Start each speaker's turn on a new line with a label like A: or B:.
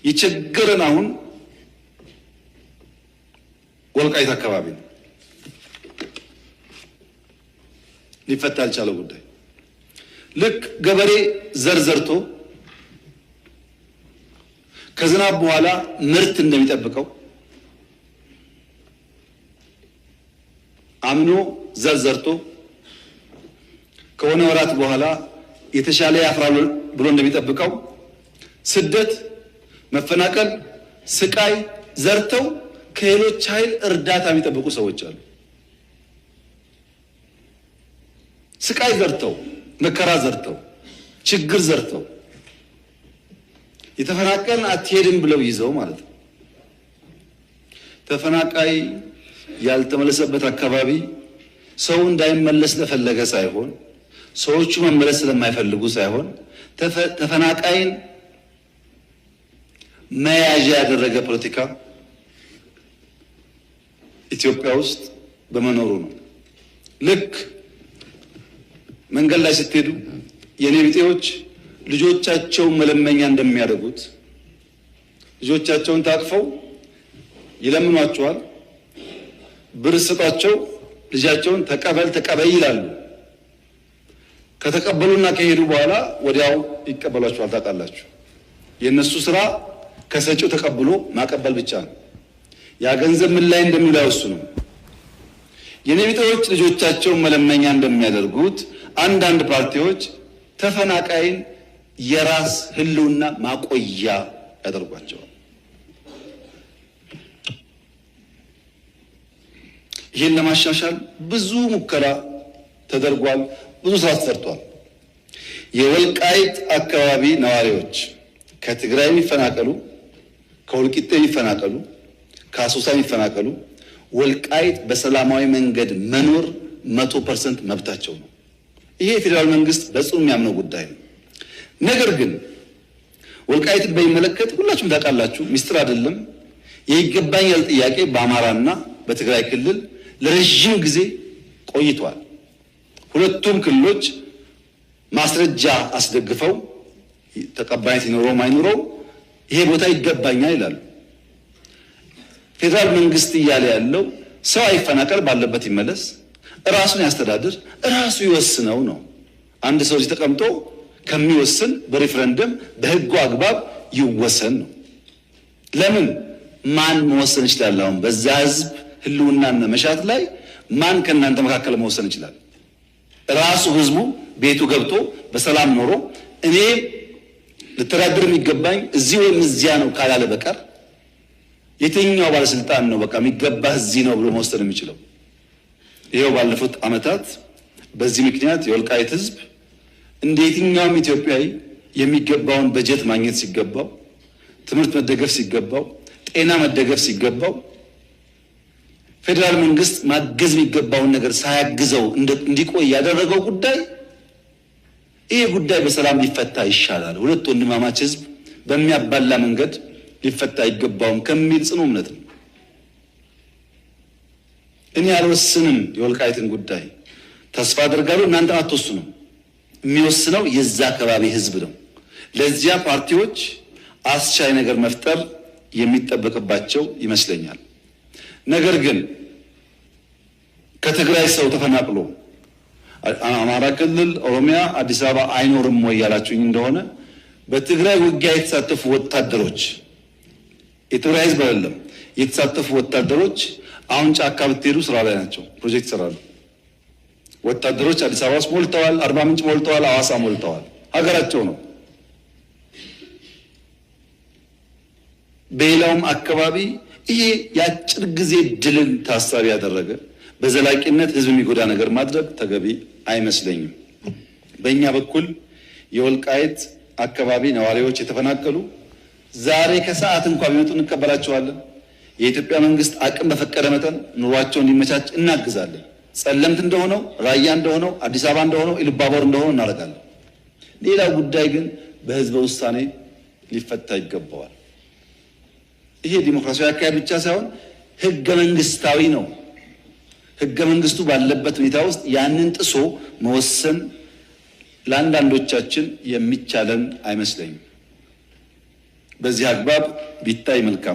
A: የቸገረን አሁን ወልቃይት አካባቢ ነው ሊፈታ ያልቻለው ጉዳይ። ልክ ገበሬ ዘር ዘርቶ ከዝናብ በኋላ ምርት እንደሚጠብቀው አምኖ ዘር ዘርቶ ከሆነ ወራት በኋላ የተሻለ ያፍራል ብሎ እንደሚጠብቀው ስደት፣ መፈናቀል፣ ስቃይ ዘርተው ከሌሎች ኃይል እርዳታ የሚጠብቁ ሰዎች አሉ። ስቃይ ዘርተው፣ መከራ ዘርተው፣ ችግር ዘርተው የተፈናቀልን አትሄድም ብለው ይዘው ማለት ነው። ተፈናቃይ ያልተመለሰበት አካባቢ ሰው እንዳይመለስ ለፈለገ ሳይሆን ሰዎቹ መመለስ ስለማይፈልጉ ሳይሆን ተፈናቃይን መያዣ ያደረገ ፖለቲካ ኢትዮጵያ ውስጥ በመኖሩ ነው። ልክ መንገድ ላይ ስትሄዱ የኔ ቢጤዎች ልጆቻቸውን መለመኛ እንደሚያደርጉት ልጆቻቸውን ታቅፈው ይለምኗቸዋል። ብር ስጧቸው፣ ልጃቸውን ተቀበል ተቀበይ ይላሉ። ከተቀበሉና ከሄዱ በኋላ ወዲያው ይቀበሏቸዋል። ታውቃላችሁ፣ የነሱ ስራ ከሰጪው ተቀብሎ ማቀበል ብቻ ነው። ያ ገንዘብ ምን ላይ እንደሚውል አይወስኑም። የኔ ቢጤዎች ልጆቻቸውን መለመኛ እንደሚያደርጉት አንዳንድ ፓርቲዎች ተፈናቃይን የራስ ህልውና ማቆያ ያደርጓቸዋል። ይህን ለማሻሻል ብዙ ሙከራ ተደርጓል። ብዙ ስራ ተሰርቷል። የወልቃይት አካባቢ ነዋሪዎች ከትግራይ የሚፈናቀሉ፣ ከወልቂጤ የሚፈናቀሉ፣ ከአሶሳ የሚፈናቀሉ ወልቃይት በሰላማዊ መንገድ መኖር 100% መብታቸው ነው። ይሄ የፌዴራል መንግስት በጽኑ የሚያምነው ጉዳይ ነው። ነገር ግን ወልቃይትን በሚመለከት ሁላችሁም ታውቃላችሁ፣ ሚስጥር አይደለም። የይገባኛል ጥያቄ በአማራና በትግራይ ክልል ለረጅም ጊዜ ቆይቷል። ሁለቱም ክልሎች ማስረጃ አስደግፈው ተቀባይነት ይኖረውም አይኖረው ይሄ ቦታ ይገባኛል ይላሉ። ፌዴራል መንግስት እያለ ያለው ሰው አይፈናቀል፣ ባለበት ይመለስ፣ ራሱን ያስተዳድር፣ ራሱ ይወስነው ነው። አንድ ሰው እዚህ ተቀምጦ ከሚወስን በሪፍረንደም በህጉ አግባብ ይወሰን ነው። ለምን ማን መወሰን ይችላል? አሁን በዛ ህዝብ ህልውናና መሻት ላይ ማን ከእናንተ መካከል መወሰን ይችላል? ራሱ ህዝቡ ቤቱ ገብቶ በሰላም ኖሮ እኔ ልተዳደር የሚገባኝ እዚህ ወይም እዚያ ነው ካላለ በቀር የትኛው ባለስልጣን ነው በቃ የሚገባህ እዚህ ነው ብሎ መወሰን የሚችለው? ይሄው ባለፉት ዓመታት በዚህ ምክንያት የወልቃይት ህዝብ እንደ የትኛውም ኢትዮጵያዊ የሚገባውን በጀት ማግኘት ሲገባው፣ ትምህርት መደገፍ ሲገባው፣ ጤና መደገፍ ሲገባው ፌዴራል መንግስት ማገዝ የሚገባውን ነገር ሳያግዘው እንዲቆይ ያደረገው ጉዳይ ይሄ ጉዳይ በሰላም ሊፈታ ይሻላል፣ ሁለት ወንድማማች ህዝብ በሚያባላ መንገድ ሊፈታ አይገባውም ከሚል ጽኑ እምነት ነው። እኔ አልወስንም የወልቃይትን ጉዳይ፣ ተስፋ አደርጋለሁ እናንተ አትወስኑም። የሚወስነው የዛ አካባቢ ህዝብ ነው። ለዚያ ፓርቲዎች አስቻይ ነገር መፍጠር የሚጠበቅባቸው ይመስለኛል። ነገር ግን ከትግራይ ሰው ተፈናቅሎ አማራ ክልል፣ ኦሮሚያ፣ አዲስ አበባ አይኖርም ወይ ያላችሁኝ እንደሆነ በትግራይ ውጊያ የተሳተፉ ወታደሮች የትግራይ ህዝብ አይደለም የተሳተፉ ወታደሮች አሁን ጫካ ብትሄዱ ስራ ላይ ናቸው፣ ፕሮጀክት ይሰራሉ። ወታደሮች አዲስ አበባ ውስጥ ሞልተዋል፣ አርባ ምንጭ ሞልተዋል፣ ሐዋሳ ሞልተዋል። ሀገራቸው ነው። በሌላውም አካባቢ ይሄ የአጭር ጊዜ ድልን ታሳቢ ያደረገ በዘላቂነት ህዝብ የሚጎዳ ነገር ማድረግ ተገቢ አይመስለኝም። በእኛ በኩል የወልቃይት አካባቢ ነዋሪዎች የተፈናቀሉ ዛሬ ከሰዓት እንኳን ቢመጡ እንቀበላቸዋለን። የኢትዮጵያ መንግስት አቅም በፈቀደ መጠን ኑሯቸው እንዲመቻች እናግዛለን። ጸለምት እንደሆነው፣ ራያ እንደሆነው፣ አዲስ አበባ እንደሆነው፣ ኢሉባቦር እንደሆነው እናደርጋለን። ሌላው ጉዳይ ግን በህዝበ ውሳኔ ሊፈታ ይገባዋል። ይሄ ዲሞክራሲያዊ አካሄድ ብቻ ሳይሆን ህገ መንግስታዊ ነው። ህገ መንግስቱ ባለበት ሁኔታ ውስጥ ያንን ጥሶ መወሰን ለአንዳንዶቻችን የሚቻለን አይመስለኝም። በዚህ አግባብ ቢታይ መልካም